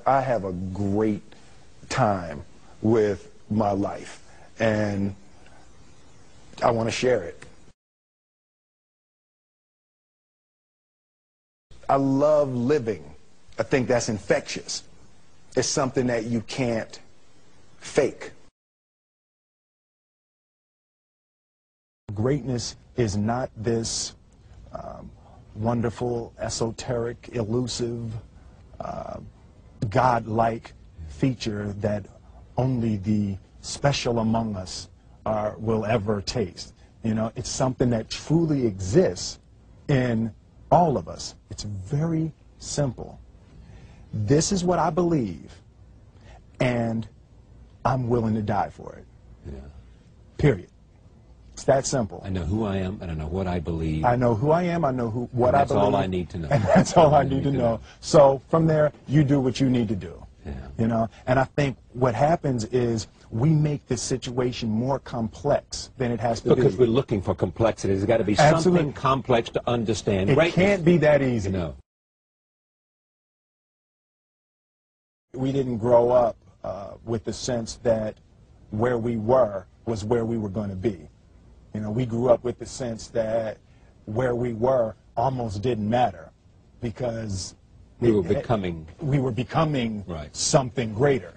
I have a great time with my life, and I want to share it. I love living. I think that's infectious. It's something that you can't fake. Greatness is not this wonderful, esoteric, elusive, God-like feature that only the special among us will ever taste. You know, it's something that truly exists in all of us. It's very simple. This is what I believe, and I'm willing to die for it. Yeah. Period. It's that simple. I know who I am, and I know what I believe. I know who I am, I know what I believe. That's all I need to know. And that's all I need to know. So from there, you do what you need to do. Yeah. You know, and I think what happens is we make this situation more complex than it has to be. Because we're looking for complexity. There's got to be something complex to understand. It can't be that easy. No. We didn't grow up with the sense that where we were was where we were going to be. You know, we grew up with the sense that where we were almost didn't matter because we were becoming right. Something greater.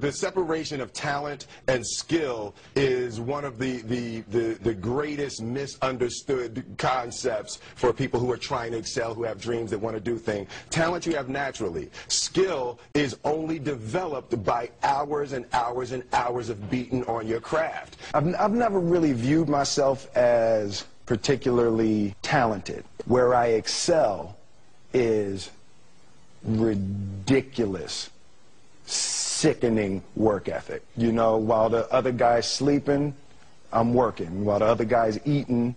The separation of talent and skill is one of the greatest misunderstood concepts for people who are trying to excel, who have dreams that want to do things. Talent you have naturally. Skill is only developed by hours and hours and hours of beating on your craft. I've never really viewed myself as particularly talented. Where I excel is ridiculous, sickening work ethic. You know, while the other guy's sleeping, I'm working. While the other guy's eating,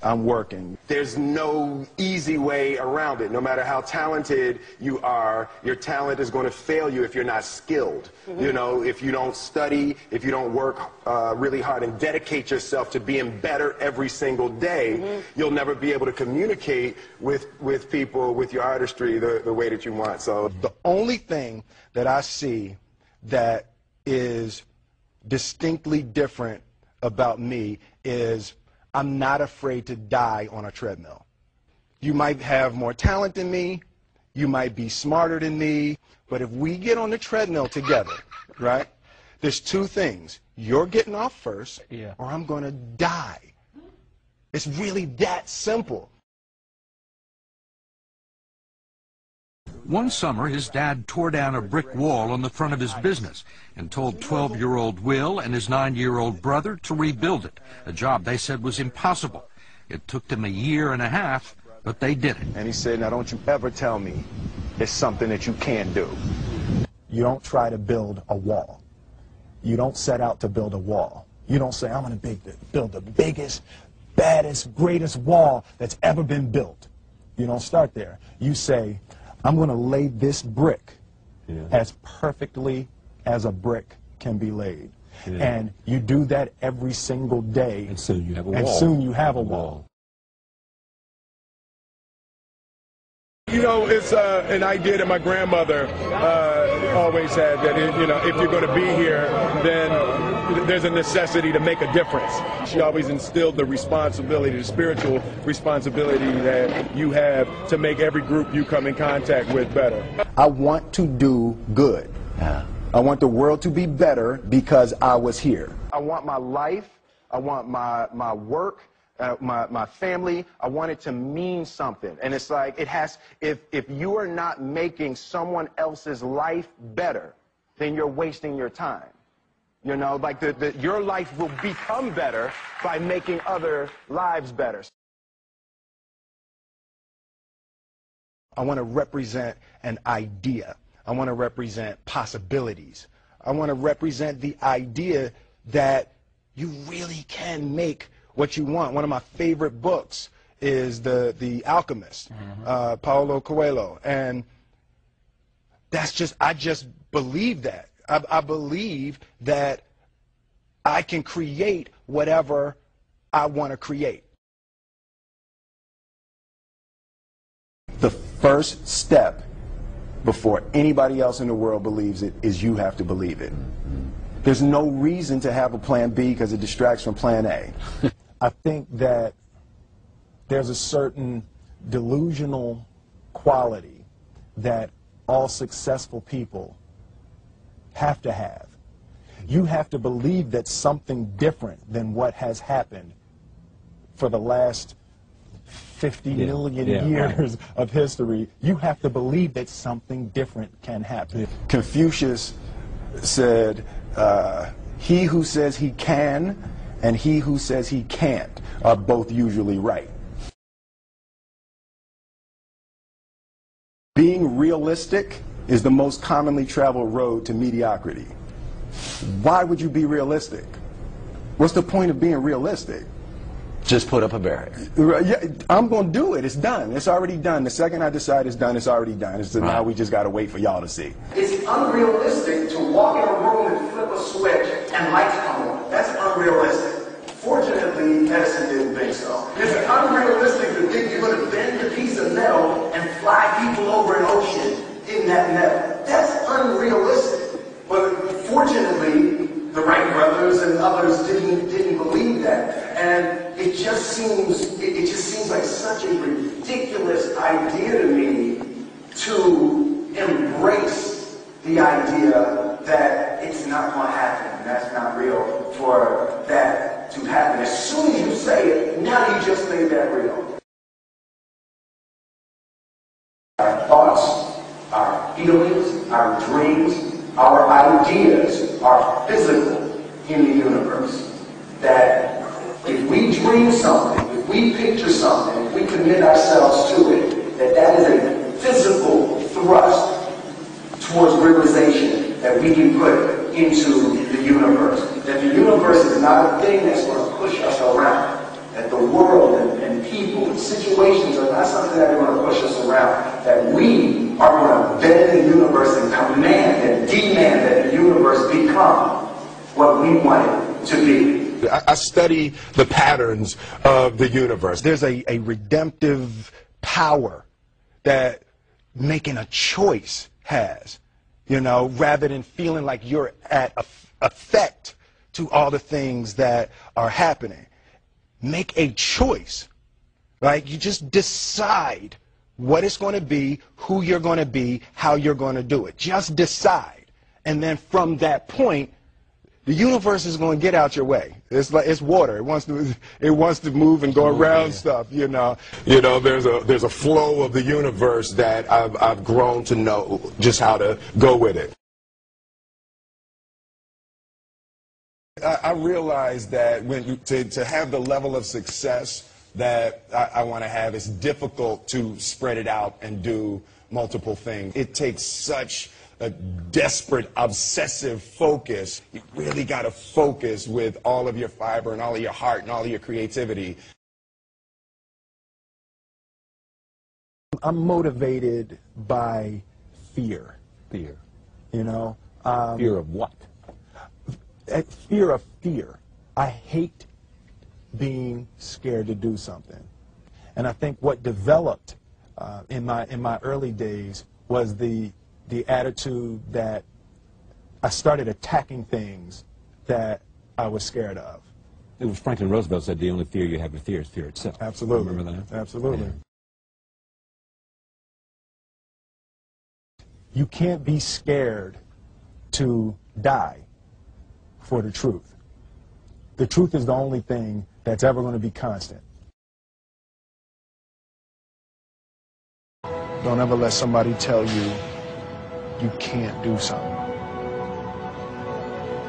I'm working. There's no easy way around it. No matter how talented you are, your talent is going to fail you if you're not skilled. Mm-hmm. You know, if you don't study, if you don't work really hard and dedicate yourself to being better every single day, mm-hmm. you'll never be able to communicate with people, with your artistry, the way that you want. So the only thing that I see that is distinctly different about me is I'm not afraid to die on a treadmill. You might have more talent than me, you might be smarter than me, but if we get on the treadmill together, right, there's two things. You're getting off first, or I'm going to die. It's really that simple. One summer, his dad tore down a brick wall on the front of his business and told 12-year-old Will and his 9-year-old brother to rebuild it, a job they said was impossible. It took them a year and a half, but they did it. And he said, now don't you ever tell me it's something that you can't do. You don't try to build a wall. You don't set out to build a wall. You don't say, I'm going to build the biggest, baddest, greatest wall that's ever been built. You don't start there. You say, I'm going to lay this brick as perfectly as a brick can be laid. And you do that every single day. And soon you have a wall. And soon you have a wall. You know, it's an idea that my grandmother always had, that, you know, if you're going to be here, then there's a necessity to make a difference. She always instilled the responsibility, the spiritual responsibility that you have to make every group you come in contact with better. I want to do good. I want the world to be better because I was here. I want my life, I want my work, my family, I want it to mean something. And it's like, it has, if you are not making someone else's life better, then you're wasting your time. You know, like your life will become better by making other lives better. I want to represent an idea. I want to represent possibilities. I want to represent the idea that you really can make what you want. One of my favorite books is The Alchemist, Paulo Coelho. And that's just, I just believe that. I believe that I can create whatever I want to create. The first step before anybody else in the world believes it is you have to believe it. There's no reason to have a plan B because it distracts from plan A. I think that there's a certain delusional quality that all successful people have to have. You have to believe that something different than what has happened for the last 50 million years of history. You have to believe that something different can happen. Confucius said, he who says he can and he who says he can't are both usually right. Being realistic is the most commonly traveled road to mediocrity. Why would you be realistic? What's the point of being realistic? Just put up a barrier. Yeah, I'm going to do it. It's done. It's already done. The second I decide it's done, it's already done. So now we just got to wait for y'all to see. It's unrealistic to walk in a room and flip a switch and lights come on. That's unrealistic. Fortunately, Edison didn't think so. It's unrealistic to think you're going to bend a piece of metal and fly people over an ocean in that metal. That's unrealistic. But fortunately, the Wright brothers and others didn't believe that. And it just seems like such a ridiculous idea to me to embrace the idea that it's not going to happen. That's not real for that to happen. As soon as you say it, now you just made that real. Our thoughts, our feelings, our dreams, our ideas are physical in the universe. That if we dream something, if we picture something, if we commit ourselves to it, that is a physical thrust towards realization that we can put into the universe. That the universe is not a thing that's going to push us around. That the world and people and situations are not something that are going to push us around. That we are going to bend the universe and command and demand that the universe become what we want it to be. I study the patterns of the universe. There's a redemptive power that making a choice has, you know, rather than feeling like you're at effect to all the things that are happening. Make a choice, right? You just decide what it's going to be, who you're going to be, how you're going to do it. Just decide. And then from that point, the universe is going to get out your way. It's like it's water. It wants to move and go around stuff, you know. You know, there's a flow of the universe that I've grown to know just how to go with it. I realize that to have the level of success that I want to have, it's difficult to spread it out and do multiple things. It takes such a desperate, obsessive focus. You really got to focus with all of your fiber and all of your heart and all of your creativity. I'm motivated by fear. Fear. You know? Fear of what? Fear of fear. I hate being scared to do something. And I think what developed in my early days was the attitude that I started attacking things that I was scared of. It was Franklin Roosevelt said the only fear you have to fear is fear itself. Absolutely. Remember that? Absolutely. Yeah. You can't be scared to die for the truth. The truth is the only thing that's ever going to be constant. Don't ever let somebody tell you you can't do something.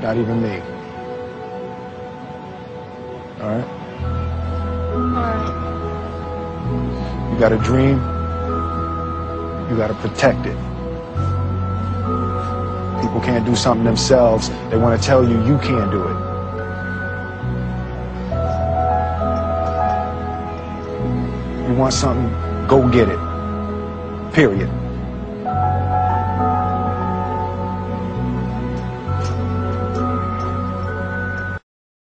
Not even me. All right? You got a dream, you got to protect it. People can't do something themselves. They want to tell you you can't do it. You want something, go get it. Period.